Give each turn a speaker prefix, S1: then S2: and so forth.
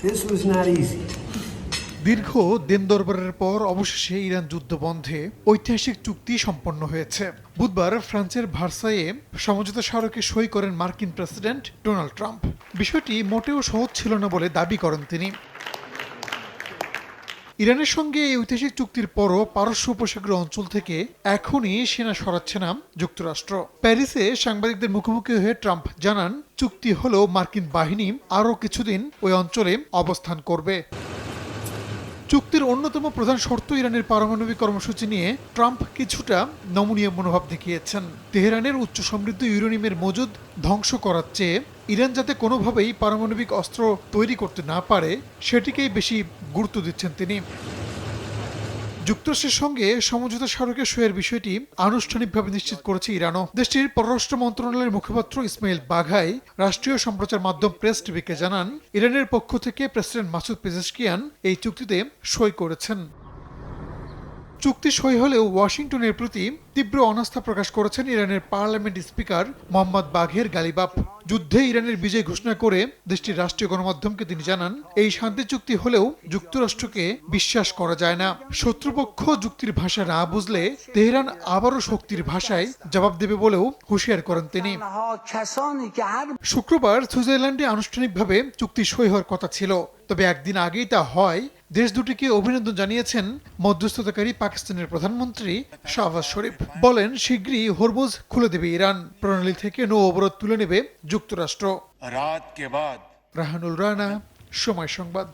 S1: This was not easy.
S2: দীর্ঘ দিন দরবারের পর অবশেষে ইরান যুদ্ধ বন্ধে ঐতিহাসিক চুক্তি সম্পন্ন হয়েছে। বুধবার ফ্রান্সের ভার্সাইয়ে সমঝোতা স্মারকে সই করেন মার্কিন প্রেসিডেন্ট ডোনাল্ড ট্রাম্প। বিষয়টি মোটেও সহজ ছিল না বলে দাবি করেন তিনি। ইরানের সঙ্গে এই ঐতিহাসিক চুক্তির পরও পারস্য উপসাগরীয় অঞ্চল থেকে এখনই সেনা সরাচ্ছে না যুক্তরাষ্ট্র। প্যারিসে সাংবাদিকদের মুখোমুখি হয়ে ট্রাম্প জানান, চুক্তি হলেও মার্কিন বাহিনী আরও কিছুদিন ওই অঞ্চলে অবস্থান করবে। চুক্তির অন্যতম প্রধান শর্ত ইরানের পারমাণবিক কর্মসূচি নিয়ে ট্রাম্প কিছুটা নমনীয় মনোভাব দেখিয়েছেন। তেহরানের উচ্চ সমৃদ্ধ ইউরেনিয়ামের মজুদ ধ্বংস করার চেয়ে ইরান যাতে কোনোভাবেই পারমাণবিক অস্ত্র তৈরি করতে না পারে সেটিকেই বেশি গুরুত্ব দিচ্ছেন তিনি। যুক্তরাষ্ট্রের সঙ্গে সমঝোতা স্মারকে সইয়ের বিষয়টি আনুষ্ঠানিকভাবে নিশ্চিত করেছে ইরানও। দেশটির পররাষ্ট্র মন্ত্রণালয়ের মুখপাত্র ইসমাইল বাঘাই রাষ্ট্রীয় সম্প্রচার মাধ্যম প্রেস টিভিকে জানান, ইরানের পক্ষ থেকে প্রেসিডেন্ট মাসুদ পেজেশকিয়ান এই চুক্তিতে সই করেছেন। চুক্তি সই হলেও ওয়াশিংটনের প্রতি তীব্র অনাস্থা প্রকাশ করেছেন ইরানের পার্লামেন্ট স্পিকার মোহাম্মদ বাঘের গালিবাফ। যুদ্ধে ইরানের বিজয় ঘোষণা করে দেশটির রাষ্ট্রীয় গণমাধ্যমকে তিনি জানান, এই শান্তি চুক্তি হলেও যুক্তরাষ্ট্রকে বিশ্বাস করা যায় না। শত্রুপক্ষ যুক্তির ভাষা না বুঝলে তেহরান আবারও শক্তির ভাষায় জবাব দেবে বলেও হুঁশিয়ার করেন তিনি। শুক্রবার সুইজারল্যান্ডে আনুষ্ঠানিকভাবে চুক্তি সই হওয়ার কথা ছিল, তবে একদিন আগেই তা হয়। দেশ দুটিকে অভিনন্দন জানিয়েছেন মধ্যস্থতাকারী পাকিস্তানের প্রধানমন্ত্রী শাহবাজ শরীফ। বলেন, শিগগিরই হরমুজ খুলে দেবে ইরান, প্রণালী থেকে নৌ অবরোধ তুলে নেবে যুক্তরাষ্ট্র। রাহানুল রানা, সময় সংবাদ।